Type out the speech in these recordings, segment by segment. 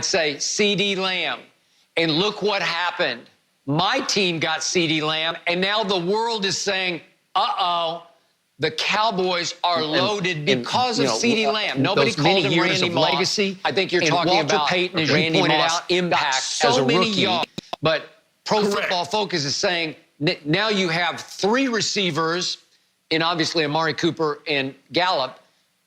say CeeDee Lamb. And look what happened. My team got CeeDee Lamb, and now the world is saying, uh-oh, the Cowboys are loaded because of CeeDee Lamb. Nobody called him Randy Moss. Legacy. I think you're talking about Payton, as you pointed out, impact so many yards. But Pro Football Focus is saying now you have 3 receivers, and obviously Amari Cooper and Gallup,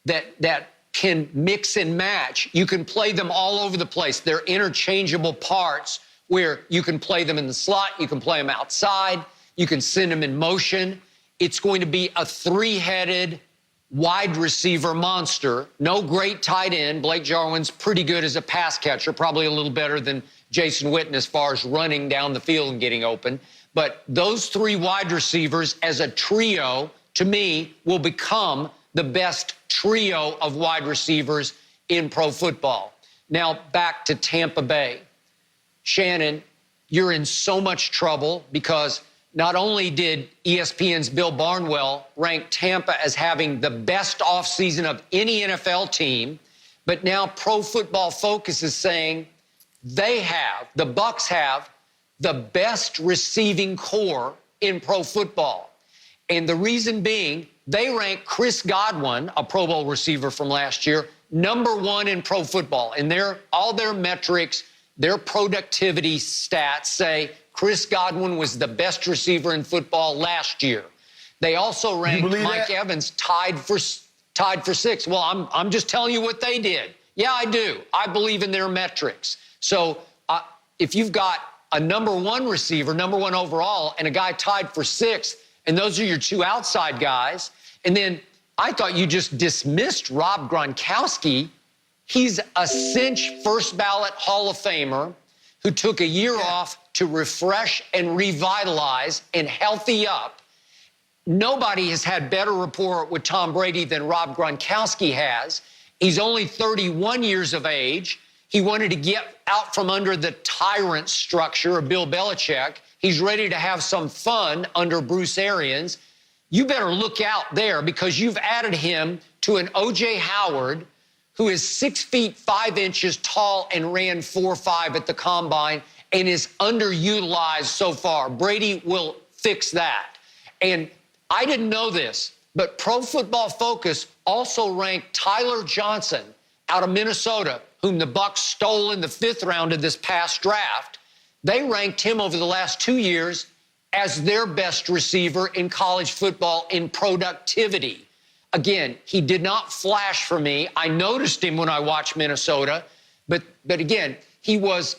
that can mix and match. You can play them all over the place. They're interchangeable parts where you can play them in the slot, you can play them outside, you can send them in motion. It's going to be a 3-headed wide receiver monster. No great tight end. Blake Jarwin's pretty good as a pass catcher, probably a little better than Jason Witten as far as running down the field and getting open. But those 3 wide receivers as a trio, to me, will become the best trio of wide receivers in pro football. Now, back to Tampa Bay. Shannon, you're in so much trouble because not only did ESPN's Bill Barnwell rank Tampa as having the best offseason of any NFL team, but now Pro Football Focus is saying the Bucs have the best receiving core in pro football. And the reason being, they rank Chris Godwin, a Pro Bowl receiver from last year, #1 in pro football. And all their metrics, their productivity stats say Chris Godwin was the best receiver in football last year. They also ranked Mike Evans tied for 6th. Well, I'm just telling you what they did. Yeah, I do. I believe in their metrics. So if you've got a #1 receiver, #1 overall, and a guy tied for 6th, and those are your 2 outside guys, and then I thought you just dismissed Rob Gronkowski. He's a cinch first-ballot Hall of Famer who took a year off to refresh and revitalize and healthy up. Nobody has had better rapport with Tom Brady than Rob Gronkowski has. He's only 31 years of age. He wanted to get out from under the tyrant structure of Bill Belichick. He's ready to have some fun under Bruce Arians. You better look out there because you've added him to an O.J. Howard who is 6 feet 5 inches tall and ran 4.5 at the combine and is underutilized so far. Brady will fix that. And I didn't know this, but Pro Football Focus also ranked Tyler Johnson out of Minnesota, whom the Bucs stole in the 5th round of this past draft. They ranked him over the last 2 years as their best receiver in college football in productivity. Again, he did not flash for me. I noticed him when I watched Minnesota, but again, he was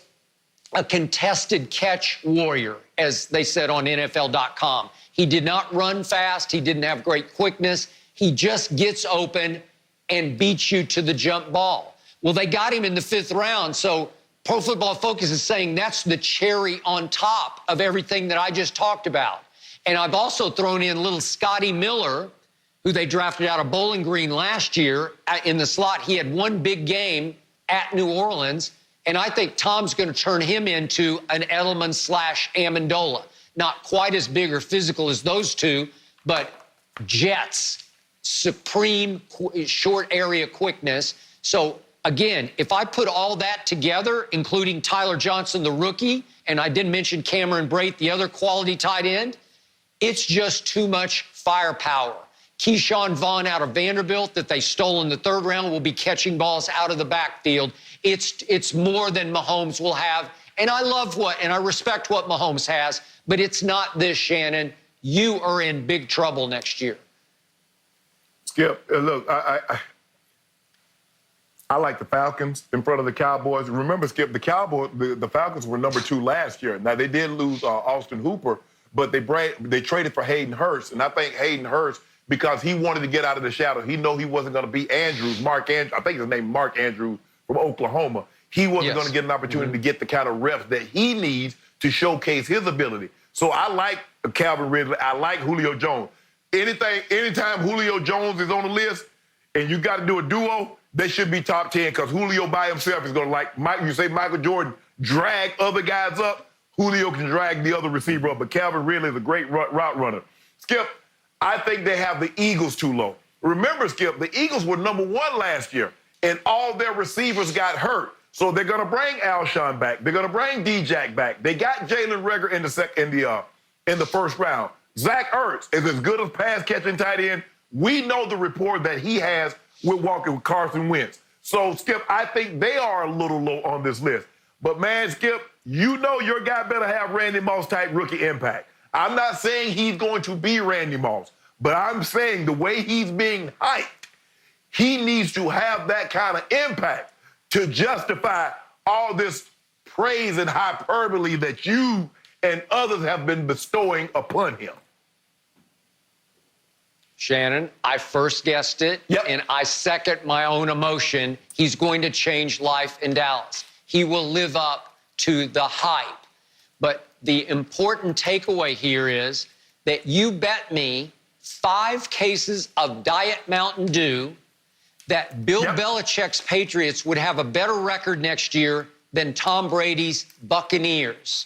a contested catch warrior, as they said on NFL.com. He did not run fast. He didn't have great quickness. He just gets open and beats you to the jump ball. Well, they got him in the 5th round, so Pro Football Focus is saying that's the cherry on top of everything that I just talked about. And I've also thrown in little Scotty Miller, who they drafted out of Bowling Green last year in the slot. He had 1 big game at New Orleans, and I think Tom's going to turn him into an Edelman/Amendola. Not quite as big or physical as those two, but Jets, supreme short area quickness. So again, if I put all that together, including Tyler Johnson, the rookie, and I didn't mention Cameron Brate, the other quality tight end, it's just too much firepower. Keyshawn Vaughn out of Vanderbilt that they stole in the 3rd round will be catching balls out of the backfield. It's more than Mahomes will have. And I love and I respect what Mahomes has, but it's not this, Shannon. You are in big trouble next year. Skip, look, I like the Falcons in front of the Cowboys. Remember, Skip, the Falcons were #2 last year. Now, they did lose Austin Hooper, but they traded for Hayden Hurst. And I think Hayden Hurst, because he wanted to get out of the shadow, he knew he wasn't going to be Mark Andrews, I think his name Mark Andrews from Oklahoma. He wasn't going to get an opportunity to get the kind of reps that he needs to showcase his ability. So I like Calvin Ridley. I like Julio Jones. Anytime Julio Jones is on the list and you got to do a duo, they should be top 10 because Julio by himself is going to, like you say Michael Jordan, drag other guys up. Julio can drag the other receiver up, but Calvin Ridley is a great route runner. Skip, I think they have the Eagles too low. Remember, Skip, the Eagles were #1 last year, and all their receivers got hurt. So they're going to bring Alshon back. They're going to bring D-Jack back. They got Jalen Reagor in the first round. Zach Ertz is as good as pass-catching tight end. We know the rapport that he has with Carson Wentz. So, Skip, I think they are a little low on this list. But, man, Skip, you know your guy better have Randy Moss-type rookie impact. I'm not saying he's going to be Randy Moss, but I'm saying the way he's being hyped, he needs to have that kind of impact to justify all this praise and hyperbole that you and others have been bestowing upon him. Shannon, I first guessed it, and I second my own emotion. He's going to change life in Dallas. He will live up to the hype. But the important takeaway here is that you bet me 5 cases of Diet Mountain Dew that Bill Belichick's Patriots would have a better record next year than Tom Brady's Buccaneers.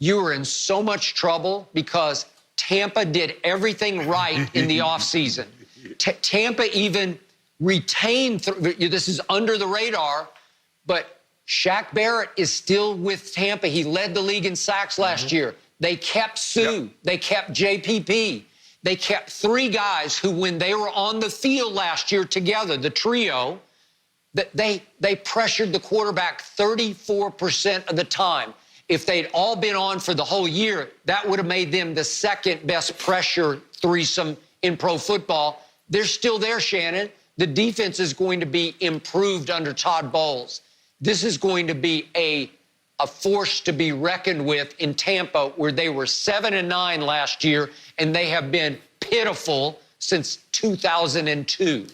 You are in so much trouble because Tampa did everything right in the offseason. Tampa even retained, this is under the radar, but Shaq Barrett is still with Tampa. He led the league in sacks last year. They kept Sue. They kept JPP. They kept 3 guys who, when they were on the field last year together, the trio, that they pressured the quarterback 34% of the time. If they'd all been on for the whole year, that would have made them the second best pressure threesome in pro football. They're still there, Shannon. The defense is going to be improved under Todd Bowles. This is going to be a force to be reckoned with in Tampa, where they were 7-9 last year, and they have been pitiful since 2002.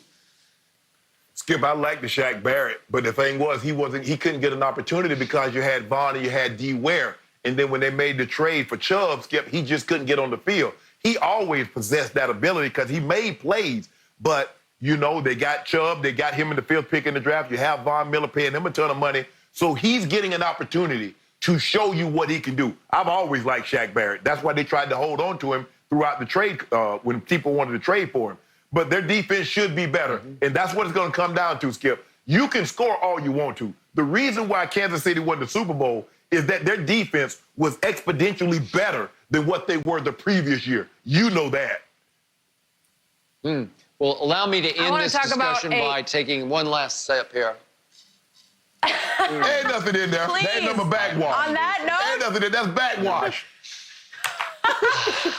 Skip, I like the Shaq Barrett, but the thing was he couldn't get an opportunity because you had Vaughn and you had D. Ware. And then when they made the trade for Chubb, Skip, he just couldn't get on the field. He always possessed that ability because he made plays. But, you know, they got Chubb, they got him in the 5th pick in the draft. You have Von Miller paying him a ton of money. So he's getting an opportunity to show you what he can do. I've always liked Shaq Barrett. That's why they tried to hold on to him throughout the trade when people wanted to trade for him. But their defense should be better. And that's what it's going to come down to, Skip. You can score all you want to. The reason why Kansas City won the Super Bowl is that their defense was exponentially better than what they were the previous year. You know that. Well, allow me to end this discussion by taking one last step here. Ain't nothing in there. Please. That ain't nothing but backwash. On that note, Ain't nothing in there. That's backwash.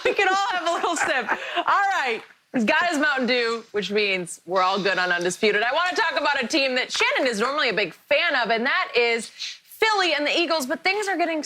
we can all have a little sip. All right. He's got his Mountain Dew, which means we're all good on Undisputed. I want to talk about a team that Shannon is normally a big fan of, and that is Philly and the Eagles, but things are getting